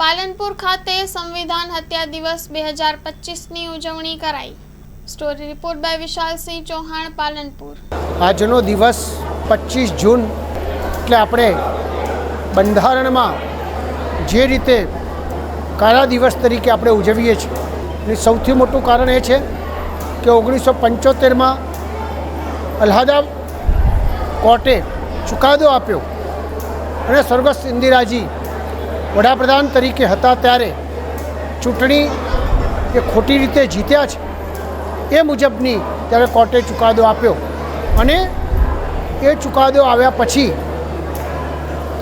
પાલનપુર ખાતે સંવિધાન હત્યા દિવસ 2025ની ઉજવણી કરાઈ। Story report by Vishalsinh Chauhan, Palanpur. આજનો દિવસ 25 જૂન એટલે આપણે બંધારણમાં જે રીતે કાળા દિવસ તરીકે આપણે ઉજવીએ છીએ એનું સૌથી મોટું કારણ એ છે કે 1975માં અલ્હાબાદ કોર્ટે ચુકાદો આપ્યો અને સ્વર્ગસ્થ ઇન્દિરાજી વડાપ્રધાન તરીકે હતા ત્યારે ચૂંટણી એ ખોટી રીતે જીત્યા છે એ મુજબની ત્યારે કોર્ટે ચુકાદો આપ્યો અને એ ચુકાદો આવ્યા પછી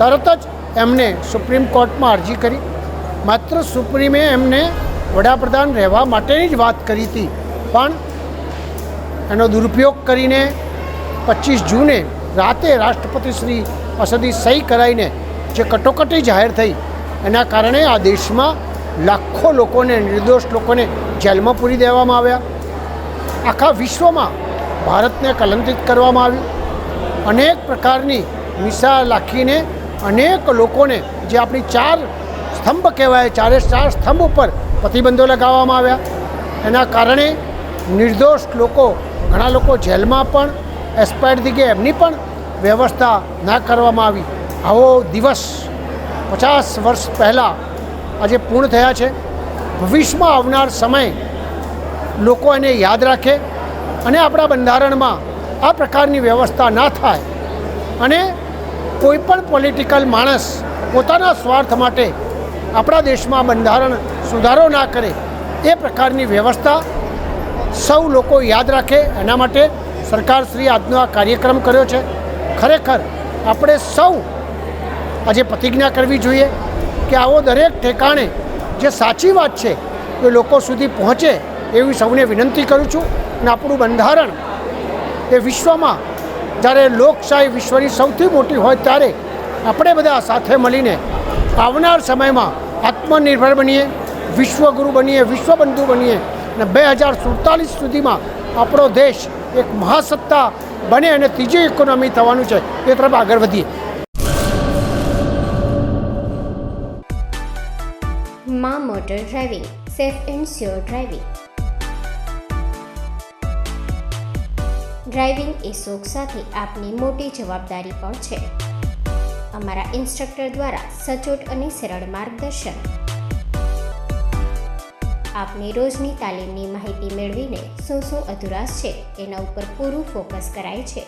તરત જ એમને સુપ્રીમ કોર્ટમાં અરજી કરી। માત્ર સુપ્રીમે એમને વડાપ્રધાન રહેવા માટેની જ વાત કરી હતી, પણ એનો દુરુપયોગ કરીને 25 જૂને રાતે રાષ્ટ્રપતિ શ્રી પાસેથી સહી કરાવીને જે કટોકટી જાહેર થઈ એના કારણે આ દેશમાં લાખો લોકોને, નિર્દોષ લોકોને જેલમાં પૂરી દેવામાં આવ્યા। આખા વિશ્વમાં ભારતને કલંકિત કરવામાં આવ્યું। અનેક પ્રકારની નિશા લાખીને અનેક લોકોને, જે આપણી 4 સ્તંભ કહેવાય, 4 સ્તંભ ઉપર પ્રતિબંધો લગાવવામાં આવ્યા। એના કારણે નિર્દોષ લોકો, ઘણા લોકો જેલમાં પણ એક્સપાયર થઈ ગયા, એમની પણ વ્યવસ્થા ના કરવામાં આવી। આવો દિવસ 50 વર્ષ પહેલાં આજે પૂર્ણ થયા છે। ભવિષ્યમાં આવનાર સમય લોકો એને યાદ રાખે અને આપણા બંધારણમાં આ પ્રકારની વ્યવસ્થા ના થાય અને કોઈ પણ પોલિટિકલ માણસ પોતાના સ્વાર્થ માટે આપણા દેશમાં બંધારણ સુધારો ના કરે, એ પ્રકારની વ્યવસ્થા સૌ લોકો યાદ રાખે, એના માટે સરકારશ્રીએ આજનો આ કાર્યક્રમ કર્યો છે। ખરેખર આપણે સૌ આજે પ્રતિજ્ઞા કરવી જોઈએ કે આવો દરેક ઠેકાણે જે સાચી વાત છે એ લોકો સુધી પહોંચે એવી સૌને વિનંતી કરું છું। અને આપણું બંધારણ એ વિશ્વમાં જ્યારે લોકશાહી વિશ્વની સૌથી મોટી હોય ત્યારે આપણે બધા સાથે મળીને આવનાર સમયમાં આત્મનિર્ભર બનીએ, વિશ્વગુરુ બનીએ, વિશ્વબંધુ બનીએ અને 2047 સુધીમાં આપણો દેશ એક મહાસત્તા બને અને ત્રીજી ઇકોનોમી થવાનું છે, એ તરફ આગળ વધીએ। માં motor driving, safe and sure driving. Driving એ શોખ સાથે આપની મોટી જવાબદારી પણ છે। અમારા ઇન્સ્ટ્રક્ટર દ્વારા સચોટ અને સરળ માર્ગદર્શન આપની રોજની તાલીમની માહિતી મેળવીને શું અધુરાશ છે એના ઉપર પૂરું ફોકસ કરાય છે।